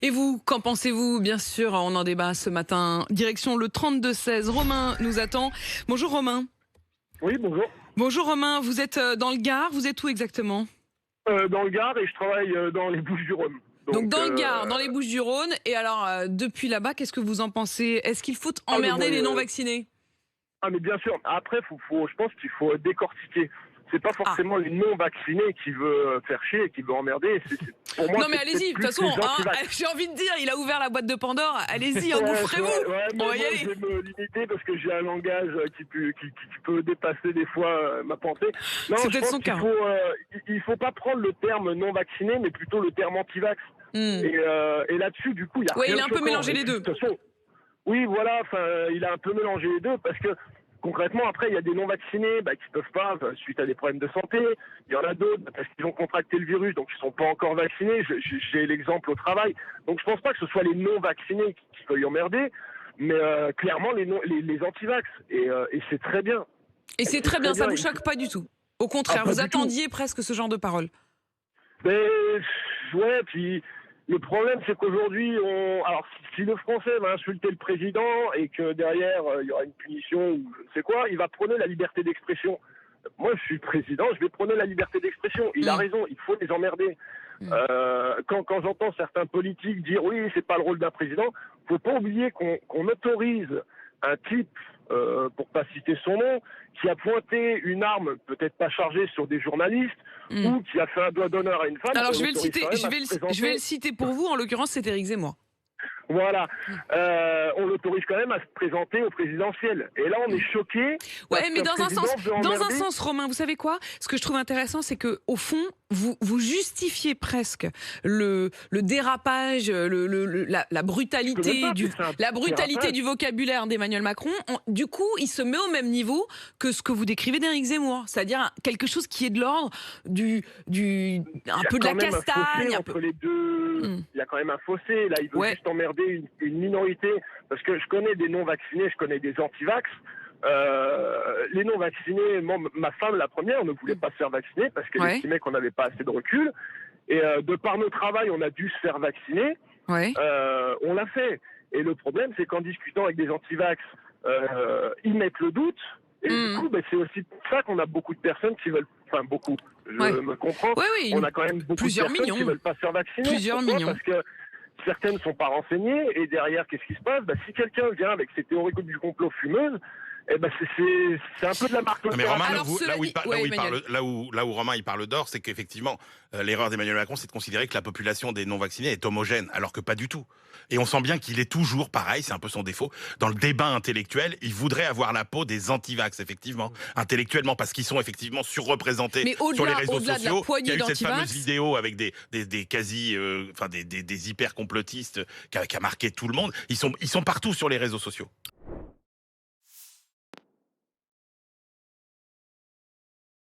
Et vous, qu'en pensez-vous? Bien sûr, on en débat ce matin. Direction le 32-16. Romain nous attend. Bonjour Romain. Oui, bonjour. Bonjour Romain, vous êtes dans le Gard, vous êtes où exactement? Dans le Gard et je travaille dans les Bouches-du-Rhône. Donc Donc, dans le Gard, dans les Bouches-du-Rhône. Et alors, depuis là-bas, qu'est-ce que vous en pensez? Est-ce qu'il faut mais moi, emmerder les non-vaccinés? mais bien sûr. Après, je pense qu'il faut décortiquer. C'est pas Ah, forcément les non-vaccinés qui veulent faire chier et qui veulent emmerder. Pour moi, non mais c'est peut-être allez-y, de toute plus façon, les hein, anti-vax. j'ai envie de dire, il a ouvert la boîte de Pandore, allez-y, Ouais, engouffrez-vous, ouais, mais on va moi, y je aller. vais me limiter parce que j'ai un langage qui peut dépasser des fois ma pensée. Non, C'est je peut-être pense son qu'il cas. il faut pas prendre le terme non-vacciné, mais plutôt le terme anti-vax. Hmm. Et là-dessus, du coup, il n'y a Ouais, rien il de a un peu choquant. mélangé Et les puis, de deux. toute façon, oui, voilà, il a un peu mélangé les deux parce que concrètement, après, il y a des non-vaccinés qui peuvent pas, suite à des problèmes de santé. Il y en a d'autres parce qu'ils ont contracté le virus, donc ils sont pas encore vaccinés. J'ai l'exemple au travail. Donc je pense pas que ce soit les non-vaccinés qui veuillent emmerder, mais clairement les anti-vax. Et c'est très bien. Et Et c'est c'est très très bien, ça bien. vous choque pas du tout. Au Ah, contraire, pas vous du tout. attendiez presque ce genre de paroles. Mais ouais, puis le problème c'est qu'aujourd'hui, alors si le Français va insulter le président et que derrière il y aura une punition ou je ne sais quoi, il va prôner la liberté d'expression. Moi, je suis le président, je vais prôner la liberté d'expression. Il a Hmm. raison, il faut les emmerder. Hmm. Quand j'entends certains politiques dire oui, c'est pas le rôle d'un président, faut pas oublier qu'on autorise un type, pour pas citer son nom, qui a pointé une arme peut-être pas chargée sur des journalistes Hmm. ou qui a fait un doigt d'honneur à une femme. Alors On je vais le l'autorise citer, quand même à se je vais le présenter. citer pour vous. En l'occurrence, c'est Éric Zemmour. Voilà, on l'autorise quand même à se présenter au présidentiel. Et là, on est choqué parce Ouais, mais qu'un président veut dans un emmerder. sens, Romain, vous savez quoi? Ce que je trouve intéressant, c'est que au fond, vous justifiez presque le dérapage, la Je peux même brutalité pas appeler ça un la brutalité dérapage. du vocabulaire d'Emmanuel Macron. Du coup, il se met au même niveau que ce que vous décrivez d'Éric Zemmour, c'est-à-dire quelque chose qui est de l'ordre un Il y a peu de la quand même un castagne, fossé un peu. entre les deux. Hmm. Il y a quand même un fossé. Là, il veut Ouais. juste emmerder une minorité. Parce que je connais des non-vaccinés, je connais des anti-vax. Les non-vaccinés, ma femme, la première, ne voulait pas se faire vacciner parce qu'elle Ouais. estimait qu'on n'avait pas assez de recul. Et de par nos travail, on a dû se faire vacciner. Ouais. On l'a fait. Et le problème, c'est qu'en discutant avec des anti-vax, ils mettent le doute. Et du Hmm. coup, c'est aussi pour ça qu'on a beaucoup de personnes qui veulent, enfin beaucoup, je Ouais. me comprends, Ouais, oui. on a quand même beaucoup de Plusieurs personnes qui millions. veulent pas se faire vacciner. Plusieurs Pourquoi? millions. Parce que certaines ne sont pas renseignées et derrière, qu'est-ce qui se passe? Si quelqu'un vient avec ses théories du complot fumeuses, c'est un peu de la Non, mais Romain, marque. Alors, cela dit, ouais, Emmanuel. là où Romain il parle d'or, c'est qu'effectivement, l'erreur d'Emmanuel Macron, c'est de considérer que la population des non-vaccinés est homogène, alors que pas du tout. Et on sent bien qu'il est toujours pareil, c'est un peu son défaut. Dans le débat intellectuel, il voudrait avoir la peau des anti-vax, effectivement, intellectuellement, parce qu'ils sont effectivement surreprésentés Mais sur les réseaux au-delà de la sociaux. Il y poignée a eu cette d'antivax, fameuse vidéo avec des quasi, des hyper complotistes qui a marqué tout le monde. Ils sont partout sur les réseaux sociaux.